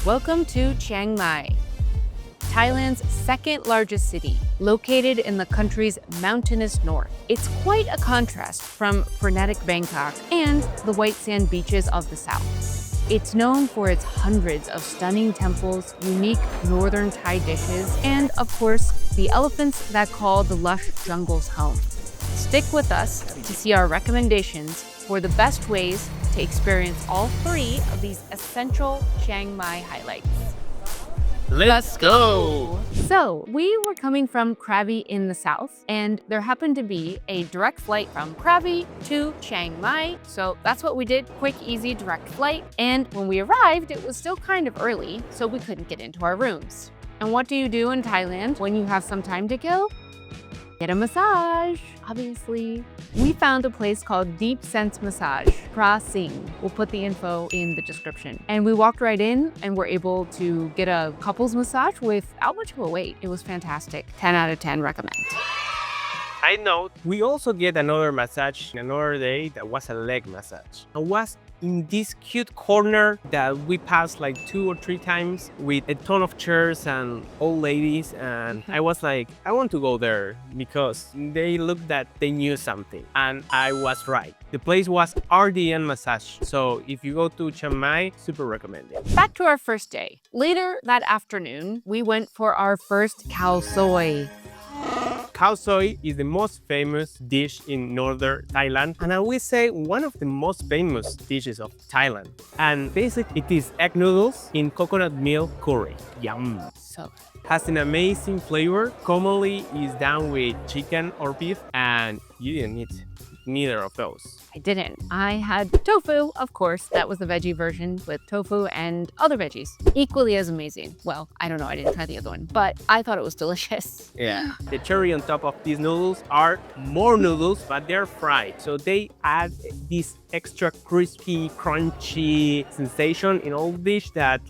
Welcome to Chiang Mai, Thailand's second largest city, located in the country's mountainous north. It's quite a contrast from frenetic Bangkok and the white sand beaches of the south. It's known for its hundreds of stunning temples, unique Northern Thai dishes, and of course, the elephants that call the lush jungles home. Stick with us to see our recommendations for the best ways to experience all three of these essential Chiang Mai highlights. Let's go! So, we were coming from Krabi in the south, and there happened to be a direct flight from Krabi to Chiang Mai. So that's what we did, quick, easy, direct flight. And when we arrived, it was still kind of early, so we couldn't get into our rooms. And what do you do in Thailand when you have some time to kill? Get a massage, obviously. We found a place called DeepSense Massage, Singh. We'll put the info in the description. And we walked right in and were able to get a couples massage without much of a wait. It was fantastic. 10 out of 10 recommend. I know. We also get another massage another day that was a leg massage. It was in this cute corner that we passed like 2 or 3 times with a ton of chairs and old ladies, and I was like, I want to go there because they looked that they knew something, and I was right. The place was RDN massage, so if you go to Chiang Mai, super recommended. Back to our first day. Later that afternoon, we went for our first Khao Soi. Khao Soi is the most famous dish in Northern Thailand, and I will say one of the most famous dishes of Thailand. And basically, it is egg noodles in coconut milk curry. Yum! So Has an amazing flavor. Commonly is done with chicken or beef, and you didn't need neither of those. I didn't. I had tofu, of course. That was the veggie version with tofu and other veggies. Equally as amazing. Well, I don't know. I didn't try the other one, but I thought it was delicious. Yeah. The cherry on top of these noodles are more noodles, but they're fried. So they add this extra crispy, crunchy sensation in all dish that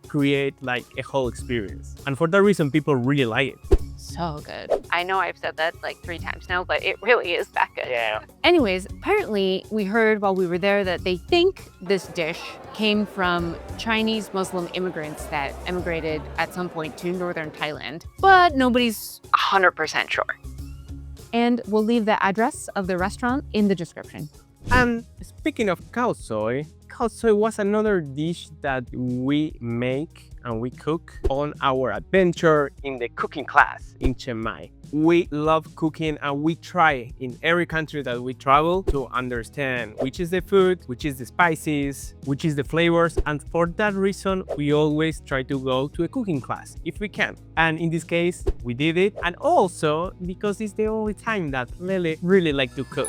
create like a whole experience. And for that reason, people really like it. So good. I know I've said that like 3 times now, but it really is that good. Yeah. Anyways, apparently we heard while we were there that they think this dish came from Chinese Muslim immigrants that emigrated at some point to Northern Thailand, but nobody's 100% sure. And we'll leave the address of the restaurant in the description. And speaking of Khao Soi was another dish that we make and we cook on our adventure in the cooking class in Chiang Mai. We love cooking, and we try in every country that we travel to understand which is the food, which is the spices, which is the flavors. And for that reason, we always try to go to a cooking class if we can. And in this case, we did it. And also because it's the only time that Lele really like to cook.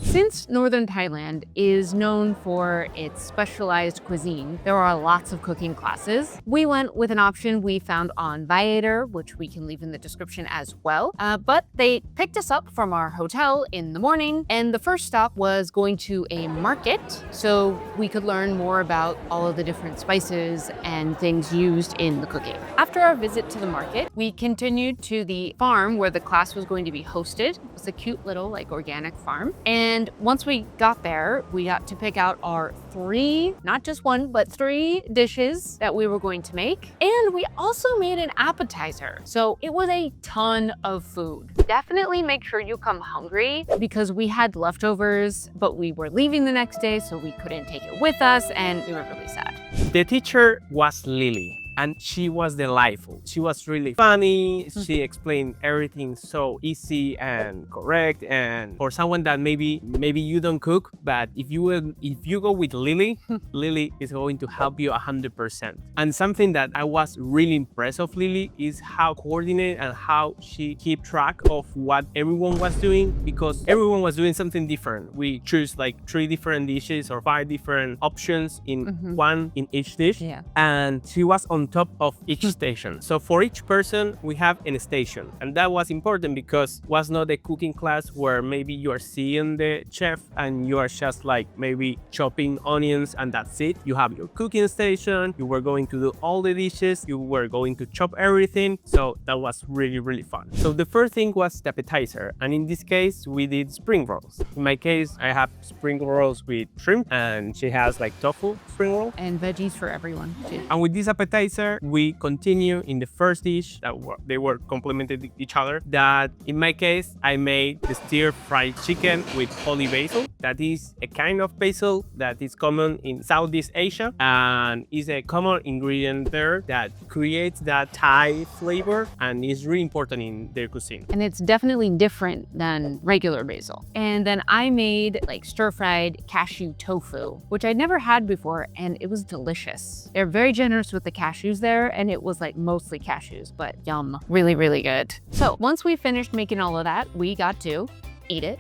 Since Northern Thailand is known for its specialized cuisine, there are lots of cooking classes. We went with an option we found on Viator, which we can leave in the description as well. But they picked us up from our hotel in the morning, and the first stop was going to a market so we could learn more about all of the different spices and things used in the cooking. After our visit to the market, we continued to the farm where the class was going to be hosted. It was a cute little organic farm. And once we got there, we got to pick out our 3, not just 1, but 3 dishes that we were going to make. And we also made an appetizer. So it was a ton of food. Definitely make sure you come hungry because we had leftovers, but we were leaving the next day, so we couldn't take it with us, and we were really sad. The teacher was Lily, and she was delightful. She was really funny. She explained everything so easy and correct. And for someone that maybe you don't cook, but if you go with Lily, Lily is going to help you 100%. And something that I was really impressed of Lily is how coordinated and how she keep track of what everyone was doing, because everyone was doing something different. We choose like 3 different dishes or 5 different options in one in each dish. Yeah. And she was on on top of each station. So for each person, we have a station. And that was important because it was not a cooking class where maybe you are seeing the chef and you are just like maybe chopping onions and that's it. You have your cooking station, you were going to do all the dishes, you were going to chop everything. So that was really, really fun. So the first thing was the appetizer. And in this case, we did spring rolls. In my case, I have spring rolls with shrimp and she has like tofu spring roll. And veggies for everyone too. And with this appetizer, we continue in the first dish that they were complemented each other. That in my case, I made the stir-fried chicken with holy basil. That is a kind of basil that is common in Southeast Asia and is a common ingredient there that creates that Thai flavor and is really important in their cuisine. And it's definitely different than regular basil. And then I made like stir-fried cashew tofu, which I'd never had before, and it was delicious. They're very generous with the cashews there, and it was like mostly cashews, but yum, really, really good. So once we finished making all of that, we got to eat it.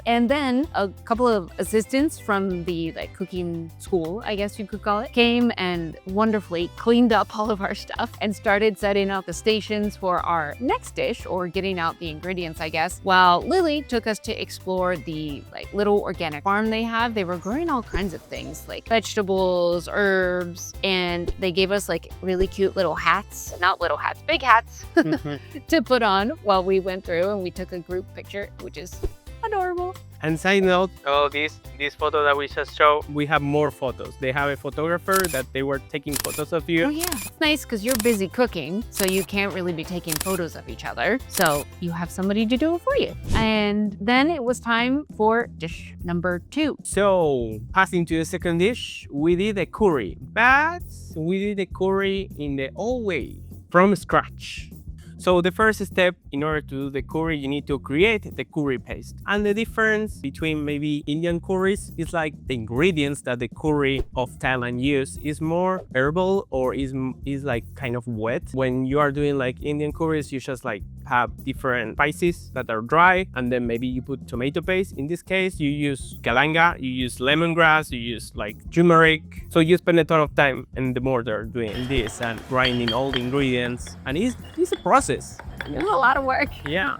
And then a couple of assistants from the like cooking school, I guess you could call it, came and wonderfully cleaned up all of our stuff and started setting out the stations for our next dish, or getting out the ingredients, I guess, while Lily took us to explore the like little organic farm they have. They were growing all kinds of things like vegetables, herbs, and they gave us like really cute little hats, not little hats, big hats to put on while we went through, and we took a group picture, which is adorable. And side note, this photo that we just showed, we have more photos. They have a photographer that they were taking photos of you. Oh yeah, it's nice because you're busy cooking, so you can't really be taking photos of each other. So you have somebody to do it for you. And then it was time for dish number 2. So passing to the second dish, we did a curry, but we did a curry in the old way, from scratch. So the first step, in order to do the curry, you need to create the curry paste. And the difference between maybe Indian curries is like the ingredients that the curry of Thailand use is more herbal or is like kind of wet. When you are doing like Indian curries, you just like have different spices that are dry, and then maybe you put tomato paste. In this case, you use galanga, you use lemongrass, you use like turmeric. So you spend a ton of time in the mortar doing this and grinding all the ingredients, and it's a process. It's a lot of work. Yeah.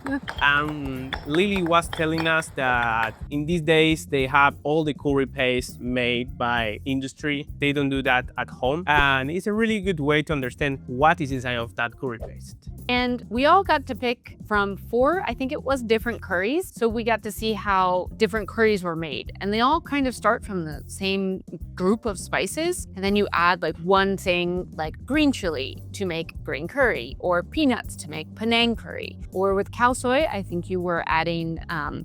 Lily was telling us that in these days they have all the curry paste made by industry. They don't do that at home, and it's a really good way to understand what is inside of that curry paste. And we all got to pick from 4, I think it was, different curries. So we got to see how different curries were made. And they all kind of start from the same group of spices. And then you add like one thing like green chili to make green curry, or peanuts to make Penang curry. Or with Khao Soi, I think you were adding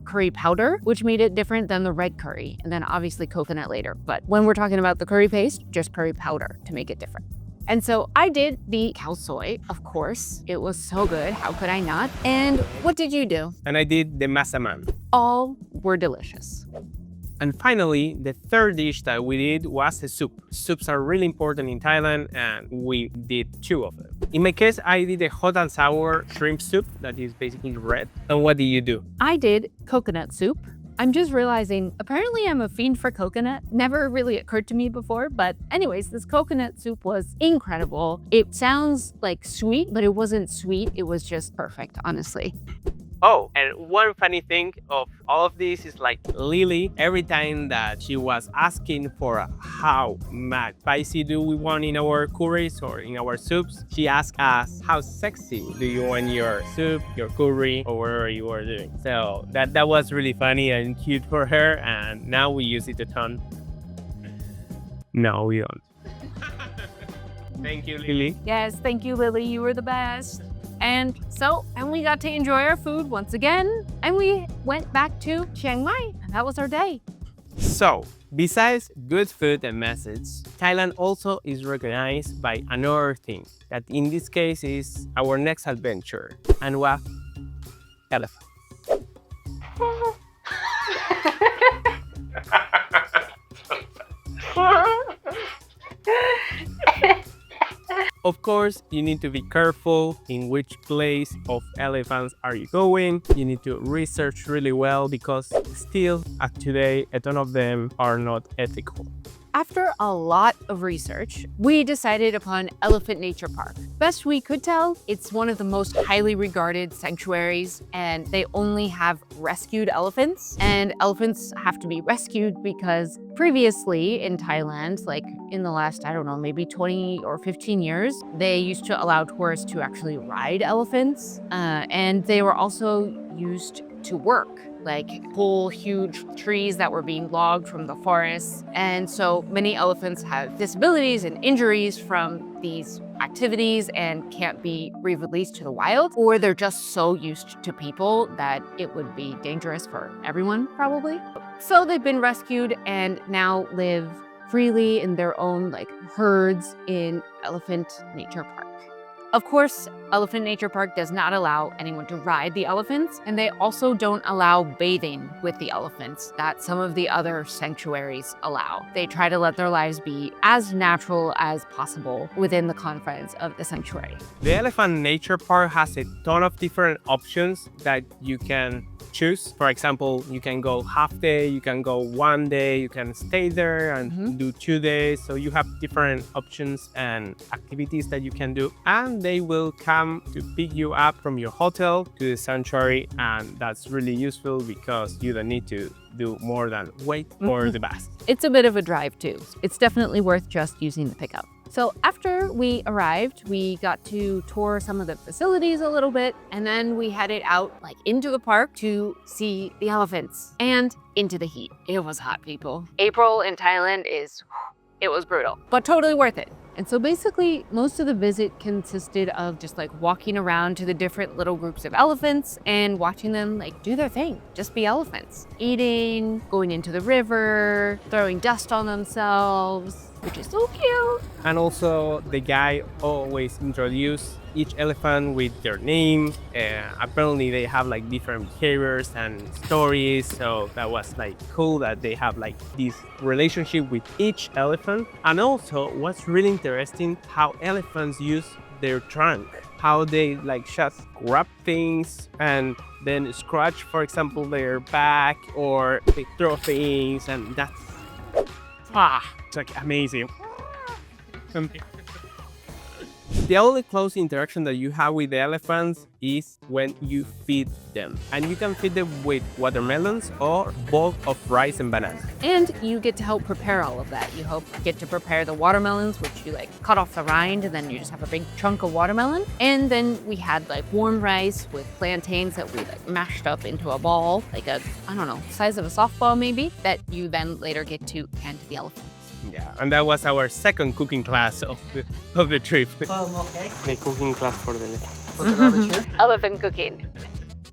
curry powder, which made it different than the red curry. And then obviously coconut later. But when we're talking about the curry paste, just curry powder to make it different. And so I did the Khao Soi, of course. It was so good. How could I not? And what did you do? And I did the masaman. All were delicious. And finally, the third dish that we did was a soup. Soups are really important in Thailand, and we did 2 of them. In my case, I did a hot and sour shrimp soup that is basically red. And what did you do? I did coconut soup. I'm just realizing, apparently I'm a fiend for coconut. Never really occurred to me before, but anyways, this coconut soup was incredible. It sounds like sweet, but it wasn't sweet. It was just perfect, honestly. Oh, and one funny thing of all of this is like Lily, every time that she was asking for how much spicy do we want in our curries or in our soups, she asked us, how sexy do you want your soup, your curry, or whatever you are doing. So that was really funny and cute for her, and now we use it a ton. No, we don't. Thank you, Lily. Yes, thank you, Lily. You were the best. And we got to enjoy our food once again, and we went back to Chiang Mai, and that was our day. So, besides good food and message, Thailand also is recognized by another thing, that in this case is our next adventure, and what? Elephant. Of course, you need to be careful in which place of elephants are you going. You need to research really well because still, today, a ton of them are not ethical. After a lot of research, we decided upon Elephant Nature Park. Best we could tell, it's one of the most highly regarded sanctuaries, and they only have rescued elephants. And elephants have to be rescued because previously in Thailand, like in the last, I don't know, maybe 20 or 15 years, they used to allow tourists to actually ride elephants. And they were also used to work, like pull huge trees that were being logged from the forests. And so many elephants have disabilities and injuries from these activities and can't be re-released to the wild, or they're just so used to people that it would be dangerous for everyone, probably. So they've been rescued and now live freely in their own like herds in Elephant Nature Park. Of course, Elephant Nature Park does not allow anyone to ride the elephants, and they also don't allow bathing with the elephants that some of the other sanctuaries allow. They try to let their lives be as natural as possible within the confines of the sanctuary. The Elephant Nature Park has a ton of different options that you can choose. For example, you can go half day, you can go 1 day, you can stay there and do 2 days. So you have different options and activities that you can do. And they will come to pick you up from your hotel to the sanctuary. And that's really useful because you don't need to do more than wait for the bus. It's a bit of a drive too. It's definitely worth just using the pickup. So after we arrived, we got to tour some of the facilities a little bit, and then we headed out like into the park to see the elephants and into the heat. It was hot, people. April in Thailand it was brutal, but totally worth it. And so basically, most of the visit consisted of just like walking around to the different little groups of elephants and watching them like do their thing, just be elephants. Eating, going into the river, throwing dust on themselves, which is so cute. And also the guy always introduced each elephant with their name. Apparently they have like different behaviors and stories. So that was like cool that they have like this relationship with each elephant. And also what's really interesting, how elephants use their trunk, how they like just grab things and then scratch, for example, their back, or they throw things, and that's it's like amazing. The only close interaction that you have with the elephants is when you feed them. And you can feed them with watermelons or bowl of rice and bananas. And you get to help prepare all of that. You get to prepare the watermelons, which you like cut off the rind, and then you just have a big chunk of watermelon. And then we had like warm rice with plantains that we like mashed up into a ball, like a, I don't know, size of a softball maybe, that you then later get to hand to the elephants. Yeah, and that was our second cooking class of the trip. Okay. The cooking class for the What's the rubbish here? Elephant cooking.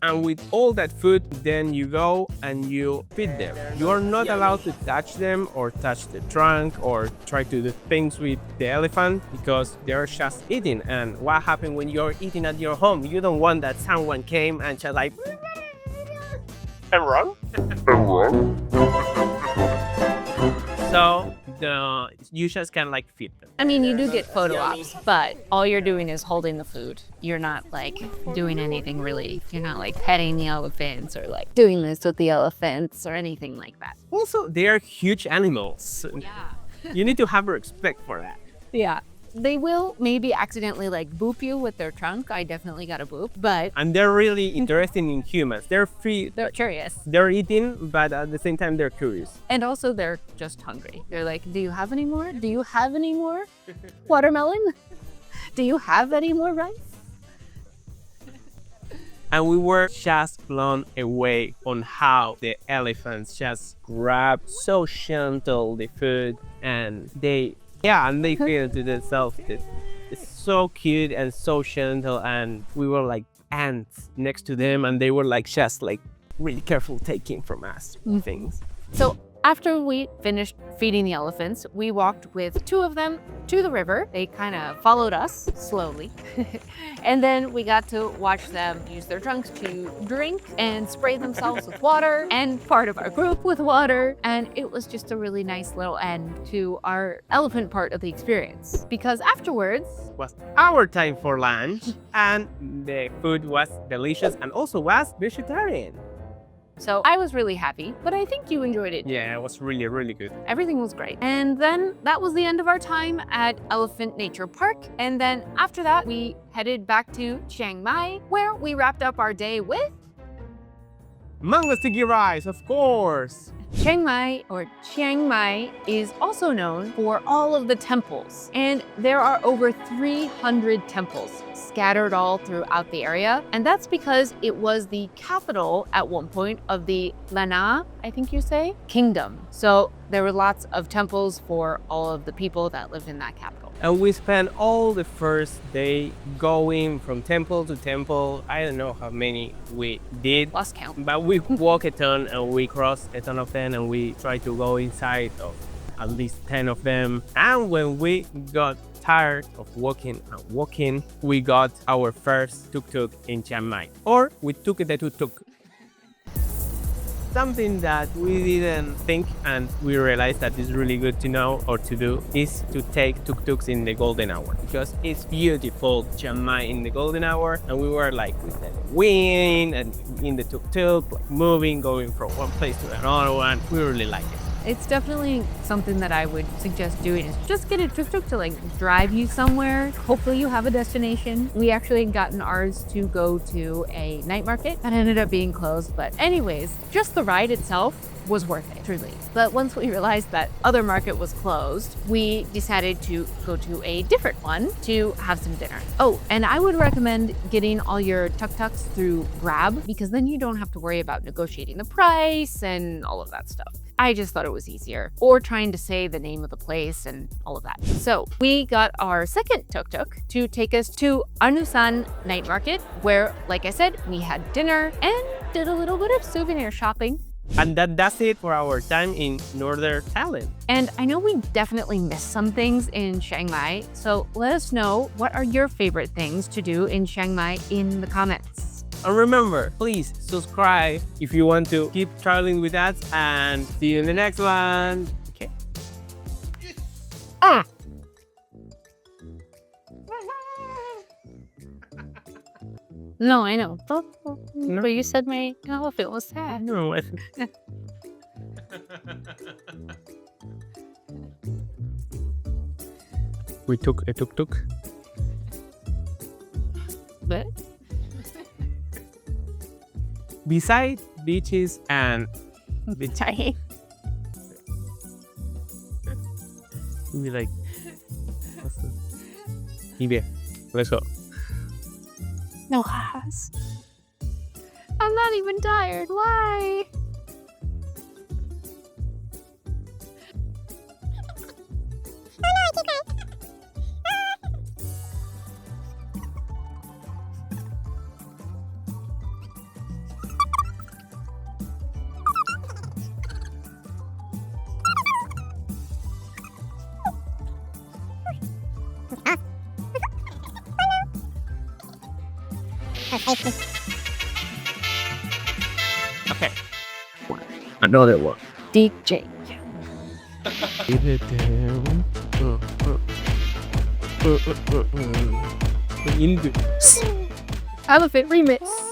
And with all that food, then you go and you feed them. You are not allowed to touch them or touch the trunk or try to do things with the elephant because they're just eating. And what happens when you're eating at your home? You don't want that someone came and just like, and run? So you just can like feed them. I mean, you do get photo ops, but all you're doing is holding the food. You're not like doing anything really. You're not like petting the elephants or like doing this with the elephants or anything like that. Also, they are huge animals. Yeah. You need to have respect for that. Yeah. They will maybe accidentally like boop you with their trunk. I definitely got a boop, but And they're really interested in humans. They're curious. They're eating, but at the same time, they're curious. And also they're just hungry. They're like, do you have any more? Do you have any more watermelon? Do you have any more rice? And we were just blown away on how the elephants just grab so gentle the food, and they feel to themselves it's so cute and so gentle, and we were like ants next to them, and they were like just like really careful taking from us things. So after we finished feeding the elephants, we walked with two of them to the river. They kind of followed us slowly. And then we got to watch them use their trunks to drink and spray themselves with water and part of our group with water. And it was just a really nice little end to our elephant part of the experience. Because afterwards, Was our time for lunch, and the food was delicious and also was vegetarian. So I was really happy, but I think you enjoyed it. Yeah, it was really, really good. Everything was great. And then that was the end of our time at Elephant Nature Park. And then after that, we headed back to Chiang Mai, where we wrapped up our day with Mango sticky rice, of course. Chiang Mai, or Chiang Mai, is also known for all of the temples. And there are over 300 temples scattered all throughout the area. And that's because it was the capital at one point of the Lanna, I think you say, kingdom. So there were lots of temples for all of the people that lived in that capital. And we spent all the first day going from temple to temple. I don't know how many we did, Lost count. but we walked a ton and we crossed a ton of them and we tried to go inside of at least 10 of them. And when we got tired of walking and walking, we got our first tuk-tuk in Chiang Mai. Or we took the tuk-tuk. Something that we didn't think and we realized that is really good to know or to do is to take tuk-tuks in the golden hour, because it's beautiful Chiang Mai in the golden hour, and we were like with the wind and in the tuk-tuk, like moving, going from one place to another one. We really like it. It's definitely something that I would suggest doing, is just get a tuk-tuk to like drive you somewhere. Hopefully you have a destination. We actually had gotten ours to go to a night market that ended up being closed. But anyways, just the ride itself was worth it, truly. But once we realized that other market was closed, we decided to go to a different one to have some dinner. Oh, and I would recommend getting all your tuk-tuks through Grab, because then you don't have to worry about negotiating the price and all of that stuff. I just thought it was easier, or trying to say the name of the place and all of that. So we got our second tuk-tuk to take us to Anusan Night Market, where, like I said, we had dinner and did a little bit of souvenir shopping. And that's it for our time in Northern Thailand. And I know we definitely missed some things in Chiang Mai, so let us know what are your favorite things to do in Chiang Mai in the comments. And remember, please subscribe if you want to keep traveling with us, and see you in the next one. Okay. No, I know. No. But you said my outfit was sad. No. We took a tuk-tuk. But Beside beaches and sorry. we like. Here, let's go. No has. I'm not even tired. Why? Okay. Another one. DJ. Leave it down. In the Elephant remix.